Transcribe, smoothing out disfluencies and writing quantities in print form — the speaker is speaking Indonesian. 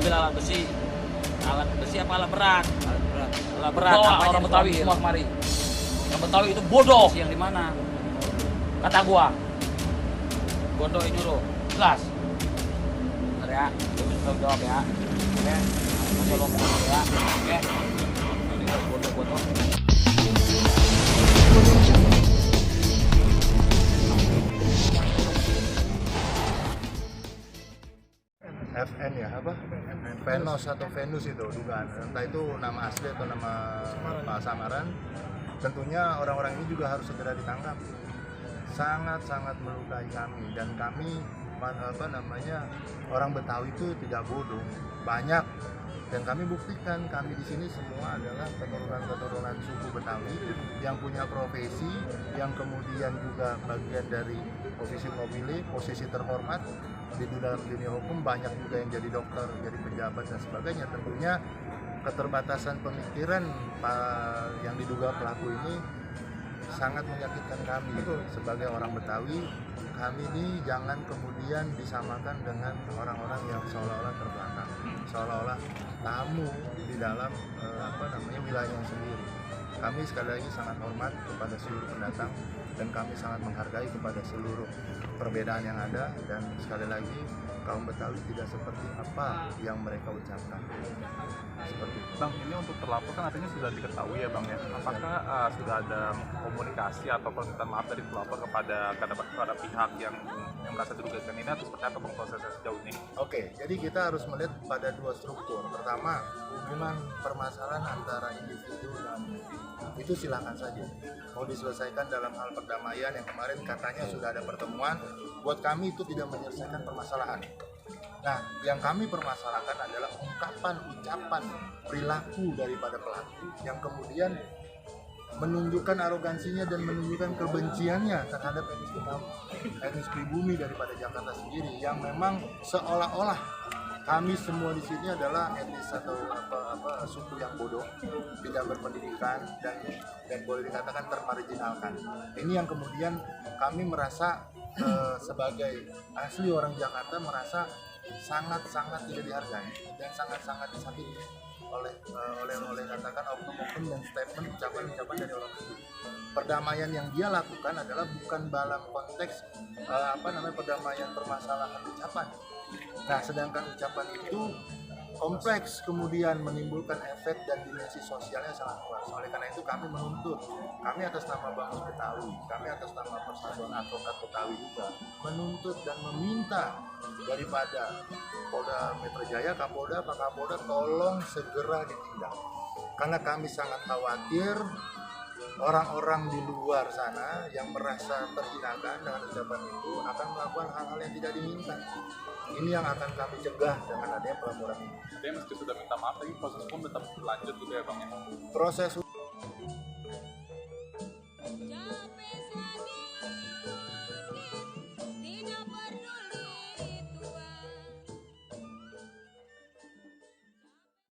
ambil alat besi. Alat besi apa alat berat? Alat berat. Bawa Apa orang aja Betawi diambil. semua kemari. Orang Betawi itu bodoh. Besi yang di mana? Kata gua. Bodoh yang nyuruh. Jelas. Bener ya. Lu bisa jawab ya. Oke. Masih lo ngomong ya. Oke. Ini bodoh-bodoh. FN ya apa? Venus atau Venus itu dugaan. Entah itu nama asli atau nama samaran. Tentunya orang-orang ini juga harus segera ditangkap. Sangat-sangat melukai kami dan kami orang Betawi itu tidak bodoh, banyak, dan kami buktikan kami di sini semua adalah keturunan suku Betawi yang punya profesi, yang kemudian juga bagian dari posisi nobile, posisi terhormat di dalam dunia hukum, banyak juga yang jadi dokter, jadi pejabat dan sebagainya. Tentunya keterbatasan pemikiran yang diduga pelaku ini sangat menyakitkan kami sebagai orang Betawi. Kami ini jangan kemudian disamakan dengan orang-orang yang seolah-olah terbelakang, seolah-olah tamu di dalam wilayahnya sendiri. Kami sekali lagi sangat hormat kepada seluruh pendatang dan kami sangat menghargai kepada seluruh perbedaan yang ada, dan sekali lagi kaum Betawi tidak seperti apa yang mereka ucapkan. Seperti itu. Bang, ini untuk terlapor kan artinya sudah diketahui ya Bang ya. Apakah sudah ada komunikasi atau permintaan maaf dari pelapor kepada pihak yang merasa dirugikan ini, atau seperti apa Bang prosesnya sejauh ini? Oke, jadi kita harus melihat pada dua struktur. Pertama, hubungan permasalahan antara individu dan itu silakan saja mau diselesaikan dalam hal perdamaian yang kemarin katanya sudah ada pertemuan. Buat kami itu tidak menyelesaikan permasalahan. Nah, yang kami permasalahkan adalah ucapan, perilaku daripada pelaku yang kemudian menunjukkan arogansinya dan menunjukkan kebenciannya terhadap etnis pribumi daripada Jakarta sendiri, yang memang seolah-olah kami semua di sini adalah etnis atau suku yang bodoh, tidak berpendidikan dan boleh dikatakan termarginalkan. Ini yang kemudian kami merasa sebagai asli orang Jakarta merasa sangat-sangat tidak dihargai dan sangat-sangat disakiti oleh katakan oknum-oknum dan statement ucapan-ucapan dari orang itu. Perdamaian yang dia lakukan adalah bukan dalam konteks perdamaian permasalahan ucapan. Nah, sedangkan ucapan itu kompleks, kemudian menimbulkan efek dan dimensi sosialnya sangat luas. Oleh karena itu kami menuntut, kami atas nama Bamus Betawi, kami atas nama Persatuan Advokat Betawi juga menuntut dan meminta daripada Polda Metro Jaya, Kapolda, Pak Kapolda tolong segera ditindak. Karena kami sangat khawatir orang-orang di luar sana yang merasa terhinakan dengan ucapan itu akan melakukan hal-hal yang tidak diinginkan. Ini yang akan kami cegah dengan adanya pelaporan ini. Jadi meski sudah minta maaf, tapi proses pun tetap berlanjut gitu ya Bang ya? Proses